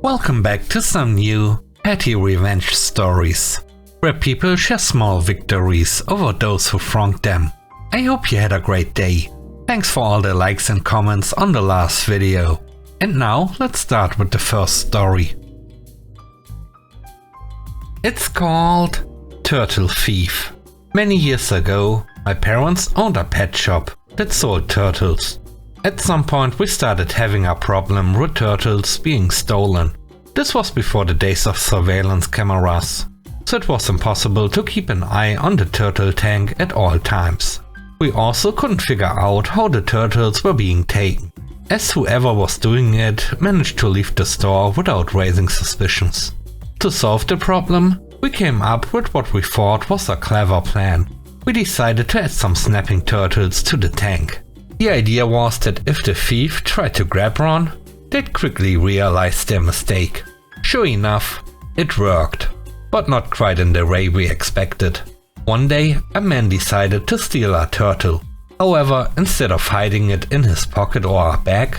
Welcome back to some new PettyRevenge stories, where people share small victories over those who wronged them. I hope you had a great day. Thanks for all the likes and comments on the last video. And now let's start with the first story. It's called Turtle Thief. Many years ago, my parents owned a pet shop that sold turtles. At some point we started having a problem with turtles being stolen. This was before the days of surveillance cameras, so it was impossible to keep an eye on the turtle tank at all times. We also couldn't figure out how the turtles were being taken, as whoever was doing it managed to leave the store without raising suspicions. To solve the problem, we came up with what we thought was a clever plan. We decided to add some snapping turtles to the tank. The idea was that if the thief tried to grab one, they'd quickly realize their mistake. Sure enough, it worked, but not quite in the way we expected. One day, a man decided to steal our turtle. However, instead of hiding it in his pocket or a bag,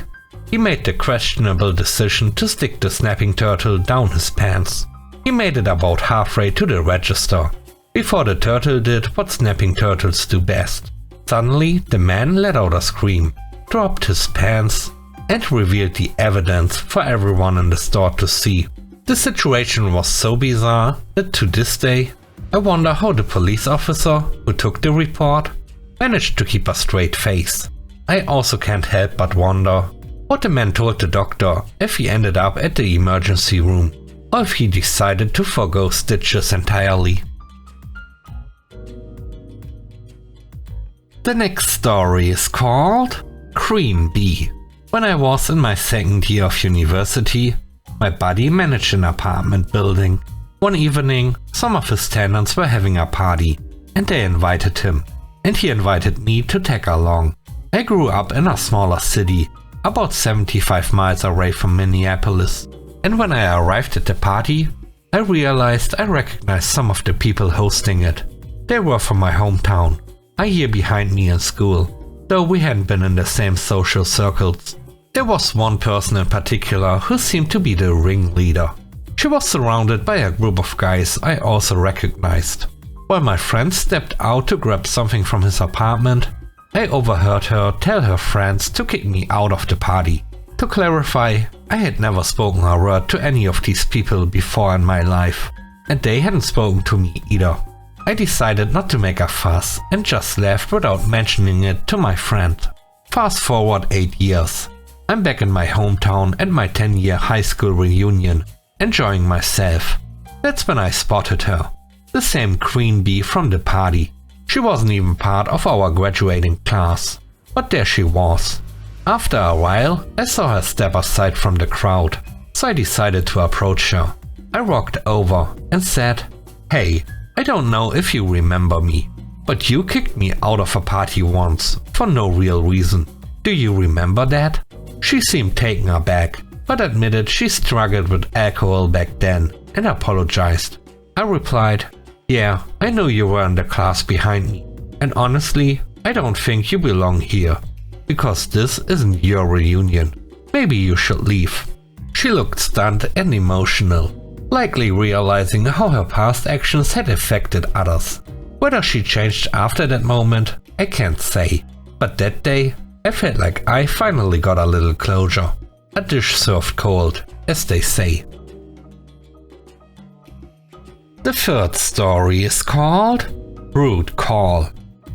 he made the questionable decision to stick the snapping turtle down his pants. He made it about halfway to the register, before the turtle did what snapping turtles do best. Suddenly, the man let out a scream, dropped his pants, and revealed the evidence for everyone in the store to see. The situation was so bizarre that to this day, I wonder how the police officer who took the report managed to keep a straight face. I also can't help but wonder what the man told the doctor if he ended up at the emergency room, or if he decided to forgo stitches entirely. The next story is called Cream Bee. When I was in my second year of university, my buddy managed an apartment building. One evening, some of his tenants were having a party, and they invited him, and he invited me to tag along. I grew up in a smaller city, about 75 miles away from Minneapolis, and when I arrived at the party, I realized I recognized some of the people hosting it. They were from my hometown, a year behind me in school, though we hadn't been in the same social circles. There was one person in particular who seemed to be the ringleader. She was surrounded by a group of guys I also recognized. While my friend stepped out to grab something from his apartment, I overheard her tell her friends to kick me out of the party. To clarify, I had never spoken a word to any of these people before in my life, and they hadn't spoken to me either. I decided not to make a fuss and just left without mentioning it to my friend. Fast forward 8 years. I'm back in my hometown at my 10-year high school reunion, enjoying myself. That's when I spotted her, the same queen bee from the party. She wasn't even part of our graduating class, but there she was. After a while, I saw her step aside from the crowd, so I decided to approach her. I walked over and said, "Hey, I don't know if you remember me, but you kicked me out of a party once for no real reason. Do you remember that?" She seemed taken aback, but admitted she struggled with alcohol back then and apologized. I replied, "Yeah, I know you were in the class behind me, and honestly, I don't think you belong here, because this isn't your reunion. Maybe you should leave." She looked stunned and emotional, likely realizing how her past actions had affected others. Whether she changed after that moment, I can't say, but that day, I felt like I finally got a little closure. A dish served cold, as they say. The third story is called Rude Call.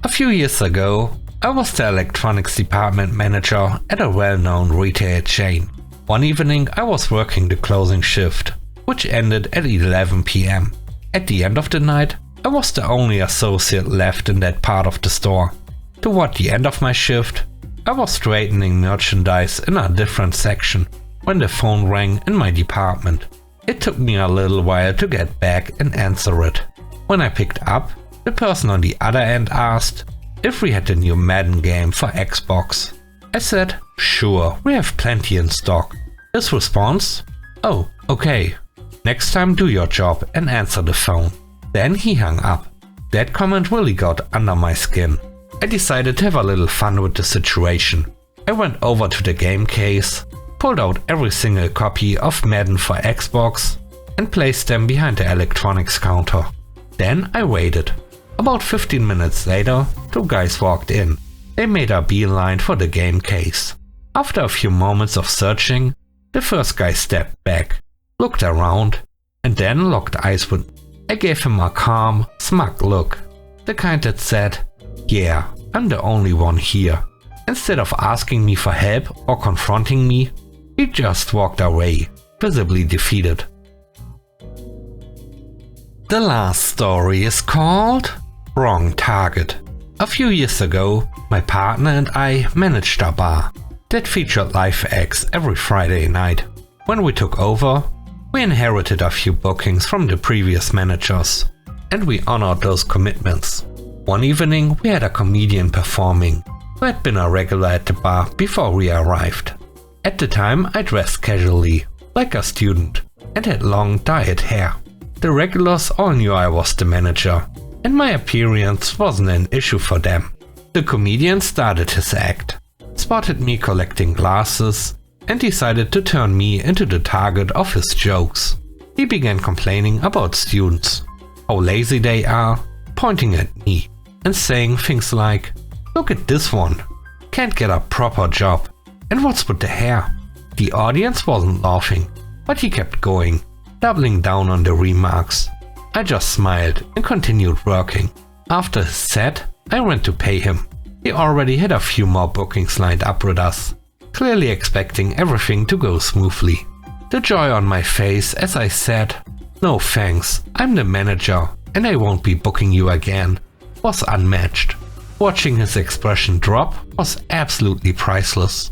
A few years ago, I was the electronics department manager at a well-known retail chain. One evening, I was working the closing shift, which ended at 11 p.m. At the end of the night, I was the only associate left in that part of the store. Toward the end of my shift, I was straightening merchandise in a different section when the phone rang in my department. It took me a little while to get back and answer it. When I picked up, the person on the other end asked if we had the new Madden game for Xbox. I said, "Sure, we have plenty in stock." His response, "Oh, okay. Next time do your job and answer the phone." Then he hung up. That comment really got under my skin. I decided to have a little fun with the situation. I went over to the game case, pulled out every single copy of Madden for Xbox and placed them behind the electronics counter. Then I waited. About 15 minutes later, 2 guys walked in. They made a beeline for the game case. After a few moments of searching, the first guy stepped back, looked around, and then locked eyes with me. I gave him a calm, smug look, the kind that said, "Yeah, I'm the only one here." Instead of asking me for help or confronting me, he just walked away, visibly defeated. The last story is called Wrong Target. A few years ago, my partner and I managed a bar that featured live acts every Friday night. When we took over, we inherited a few bookings from the previous managers, and we honored those commitments. One evening, we had a comedian performing who had been a regular at the bar before we arrived. At the time, I dressed casually, like a student, and had long dyed hair. The regulars all knew I was the manager, and my appearance wasn't an issue for them. The comedian started his act, spotted me collecting glasses, and decided to turn me into the target of his jokes. He began complaining about students, how lazy they are, pointing at me, and saying things like, "Look at this one, can't get a proper job, and what's with the hair?" The audience wasn't laughing, but he kept going, doubling down on the remarks. I just smiled and continued working. After his set, I went to pay him. He already had a few more bookings lined up with us, clearly expecting everything to go smoothly. The joy on my face as I said, "No thanks, I'm the manager and I won't be booking you again," was unmatched. Watching his expression drop was absolutely priceless.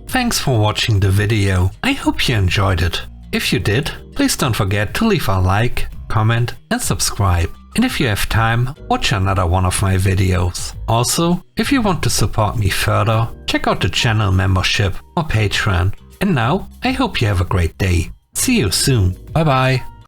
Thanks for watching the video. I hope you enjoyed it. If you did, please don't forget to leave a like, comment and subscribe. And if you have time, watch another one of my videos. Also, if you want to support me further, check out the channel membership or Patreon. And now, I hope you have a great day. See you soon. Bye bye.